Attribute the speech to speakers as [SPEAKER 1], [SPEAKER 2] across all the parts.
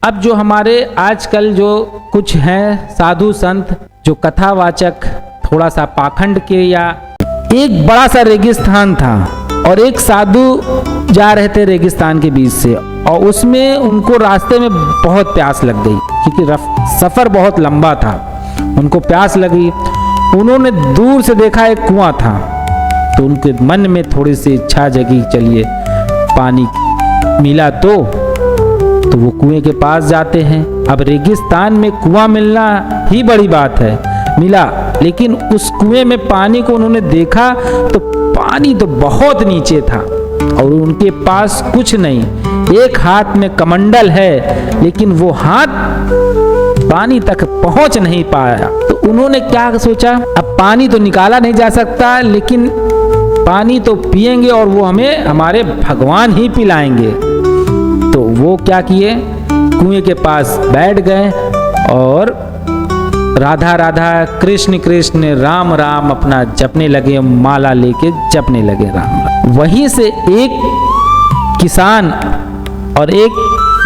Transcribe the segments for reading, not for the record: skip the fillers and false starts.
[SPEAKER 1] अब जो हमारे आजकल जो कुछ हैं साधु संत जो कथावाचक थोड़ा सा पाखंड के, या एक बड़ा सा रेगिस्तान था और एक साधु जा रहे थे रेगिस्तान के बीच से, और उसमें उनको रास्ते में बहुत प्यास लग गई क्योंकि सफ़र बहुत लंबा था। उनको प्यास लगी, उन्होंने दूर से देखा एक कुआं था, तो उनके मन में थोड़ी सी इच्छा जगी, चलिए पानी मिला तो वो कुएं के पास जाते हैं। अब रेगिस्तान में कुआं मिलना ही बड़ी बात है, मिला, लेकिन उस कुएं में पानी को उन्होंने देखा तो पानी तो बहुत नीचे था और उनके पास कुछ नहीं, एक हाथ में कमंडल है लेकिन वो हाथ पानी तक पहुंच नहीं पाया। तो उन्होंने क्या सोचा, अब पानी तो निकाला नहीं जा सकता, लेकिन पानी तो पिएंगे और वो हमें हमारे भगवान ही पिलाएंगे। तो वो क्या किए, कुएं के पास बैठ गए और राधा राधा कृष्ण कृष्ण राम राम अपना जपने लगे, माला लेके जपने लगे राम राम। वहीं से एक किसान और एक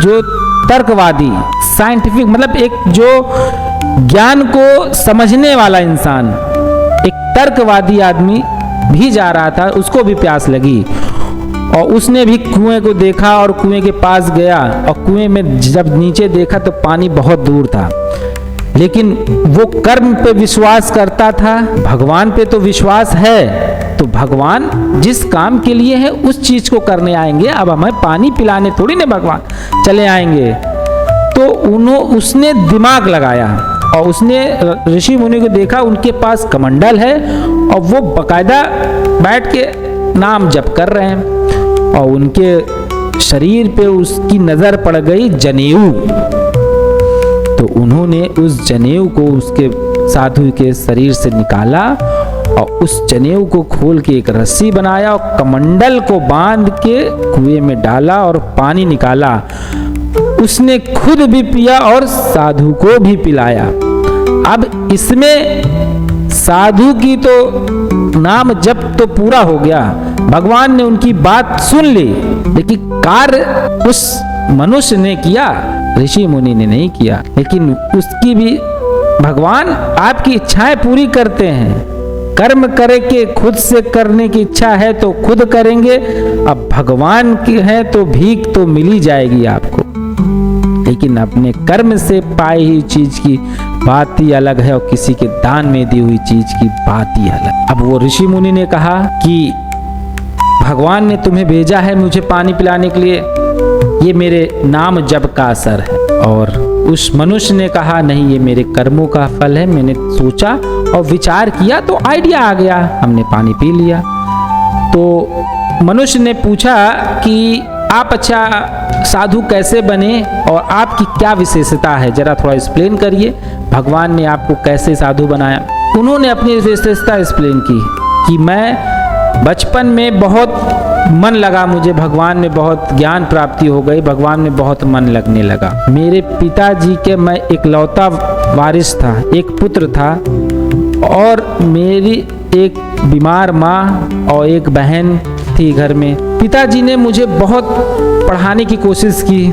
[SPEAKER 1] जो तर्कवादी साइंटिफिक, मतलब एक जो ज्ञान को समझने वाला इंसान, एक तर्कवादी आदमी भी जा रहा था, उसको भी प्यास लगी और उसने भी कुएं को देखा और कुएं के पास गया, और कुएं में जब नीचे देखा तो पानी बहुत दूर था, लेकिन वो कर्म पे विश्वास करता था, भगवान पे तो विश्वास है, तो भगवान जिस काम के लिए है उस चीज को करने आएंगे, अब हमें पानी पिलाने थोड़ी ना भगवान चले आएंगे। तो उसने दिमाग लगाया और उसने ऋषि मुनि को देखा, उनके पास कमंडल है और वो बकायदा बैठ के नाम जप कर रहे हैं, और उनके शरीर पे उसकी नजर पड़ गई जनेऊ। तो उन्होंने उस जनेऊ को उसके साधु के शरीर से निकाला और उस जनेऊ को खोल के एक रस्सी बनाया और कमंडल को बांध के कुएं में डाला और पानी निकाला। उसने खुद भी पिया और साधु को भी पिलाया। अब इसमें साधु की तो नाम जप तो पूरा हो गया, भगवान ने उनकी बात सुन ली, लेकिन कार्य उस मनुष्य ने किया, ऋषि मुनि ने नहीं किया। लेकिन उसकी भी भगवान आपकी इच्छाएं पूरी करते हैं। कर्म करे के खुद से करने की इच्छा है तो खुद करेंगे, अब भगवान की है तो भीख तो मिल ही जाएगी आपको, लेकिन अपने कर्म से पाई हुई चीज की बात ही अलग है और किसी के दान में दी हुई चीज की बात ही अलग। अब वो ऋषि मुनि ने कहा कि भगवान ने तुम्हें भेजा है मुझे पानी पिलाने के लिए, ये मेरे नाम जप का असर है। और उस मनुष्य ने कहा नहीं, ये मेरे कर्मों का फल है, मैंने सोचा और विचार किया तो आइडिया आ गया, हमने पानी पी लिया। तो मनुष्य ने पूछा कि आप अच्छा साधु कैसे बने और आपकी क्या विशेषता है, जरा थोड़ा एक्सप्लेन करिए, भगवान ने आपको कैसे साधु बनाया। उन्होंने अपनी विशेषता एक्सप्लेन की कि मैं बचपन में बहुत मन लगा, मुझे भगवान में बहुत ज्ञान प्राप्ति हो गई, भगवान में बहुत मन लगने लगा। मेरे पिताजी के मैं इकलौता वारिस था, एक पुत्र था, और मेरी एक बीमार माँ और एक बहन थी घर में। पिताजी ने मुझे बहुत पढ़ाने की कोशिश की,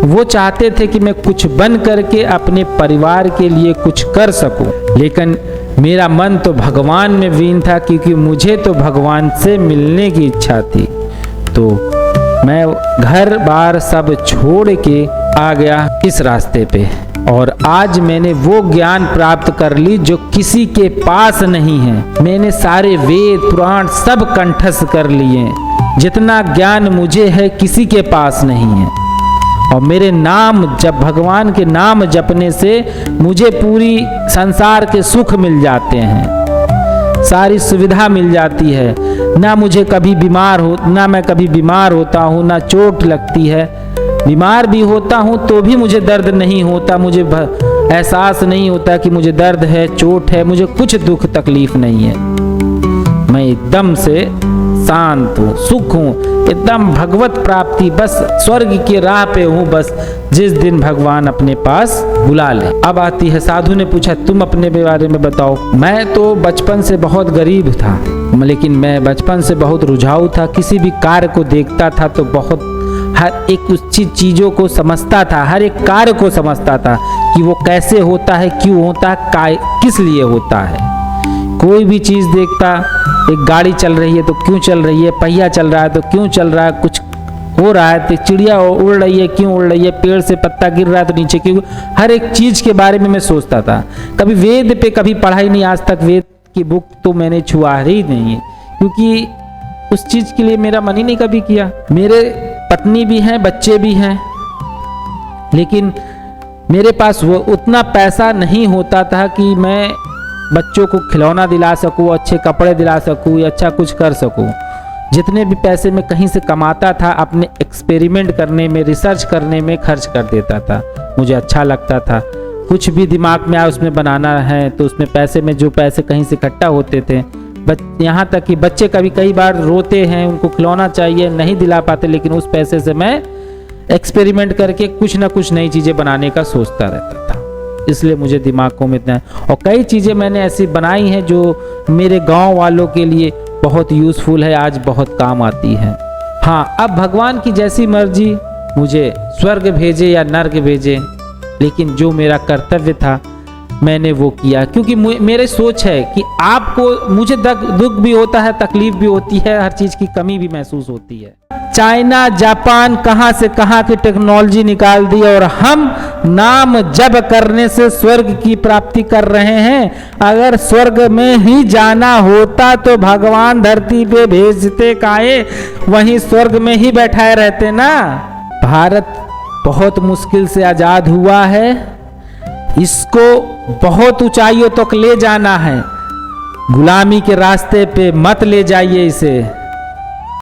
[SPEAKER 1] वो चाहते थे कि मैं कुछ बन करके अपने परिवार के लिए कुछ कर सकूं, लेकिन मेरा मन तो भगवान में वीन था, क्योंकि मुझे तो भगवान से मिलने की इच्छा थी। तो मैं घर बार सब छोड़ के आ गया इस रास्ते पे, और आज मैंने वो ज्ञान प्राप्त कर ली जो किसी के पास नहीं है। मैंने सारे वेद पुराण सब कंठस्थ कर लिए, जितना ज्ञान मुझे है किसी के पास नहीं है। और मेरे नाम जब भगवान के नाम जपने से मुझे पूरी संसार के सुख मिल जाते हैं, सारी सुविधा मिल जाती है, ना मुझे कभी ना मैं कभी बीमार होता हूँ, ना चोट लगती है। बीमार भी होता हूँ तो भी मुझे दर्द नहीं होता, मुझे एहसास नहीं होता कि मुझे दर्द है, चोट है, मुझे कुछ दुख तकलीफ नहीं है। मैं एकदम से शांत हूँ, सुख हूँ, एकदम भगवत प्राप्ति, बस स्वर्ग की राह पे हूँ, बस जिस दिन भगवान अपने पास बुला ले। अब आती है, साधु ने पूछा तुम अपने बारे में बताओ। मैं तो बचपन से बहुत गरीब था, लेकिन मैं बचपन से बहुत रुझाऊ था, किसी भी कार्य को देखता था तो बहुत हर एक उस चीज़ों को समझता था, हर एक कार्य को समझता था कि वो कैसे होता है, क्यों होता है, किस लिए होता है। कोई भी चीज़ देखता, एक गाड़ी चल रही है तो क्यों चल रही है, पहिया चल रहा है तो क्यों चल रहा है, कुछ हो रहा है तो चिड़िया उड़ रही है क्यों उड़ रही है, पेड़ से पत्ता गिर रहा है तो नीचे क्यों, हर एक चीज़ के बारे में मैं सोचता था। कभी वेद पे कभी पढ़ाई नहीं, आज तक वेद की बुक तो मैंने छुआ ही नहीं है, क्योंकि उस चीज़ के लिए मेरा मन ही नहीं कभी किया। मेरे पत्नी भी हैं, बच्चे भी हैं, लेकिन मेरे पास वो उतना पैसा नहीं होता था कि मैं बच्चों को खिलौना दिला सकूं, अच्छे कपड़े दिला सकूं या अच्छा कुछ कर सकूं। जितने भी पैसे मैं कहीं से कमाता था अपने एक्सपेरिमेंट करने में, रिसर्च करने में खर्च कर देता था। मुझे अच्छा लगता था, कुछ भी दिमाग में आया उसमें बनाना है तो उसमें पैसे में, जो पैसे कहीं से इकट्ठा होते थे, यहाँ तक कि बच्चे कई बार रोते हैं, उनको खिलौना चाहिए, नहीं दिला पाते, लेकिन उस पैसे से मैं एक्सपेरिमेंट करके कुछ ना कुछ नई चीज़ें बनाने का सोचता रहता था। इसलिए मुझे दिमाग को इतना, और कई चीज़ें मैंने ऐसी बनाई हैं जो मेरे गांव वालों के लिए बहुत यूज़फुल है, आज बहुत काम आती है। हाँ, अब भगवान की जैसी मर्जी मुझे स्वर्ग भेजे या नर्क भेजे, लेकिन जो मेरा कर्तव्य था मैंने वो किया, क्योंकि मेरे सोच है कि आपको, मुझे दुख भी होता है, तकलीफ भी होती है, हर चीज़ की कमी भी महसूस होती है। चाइना, जापान कहाँ से कहाँ की टेक्नोलॉजी निकाल दी और हम नाम जप करने से स्वर्ग की प्राप्ति कर रहे हैं। अगर स्वर्ग में ही जाना होता तो भगवान धरती पे भेजते काहे, वहीं स्वर्ग में ही बैठाए रहते ना। भारत बहुत मुश्किल से आज़ाद हुआ है, इसको बहुत ऊंचाइयों तक ले जाना है, गुलामी के रास्ते पे मत ले जाइए इसे।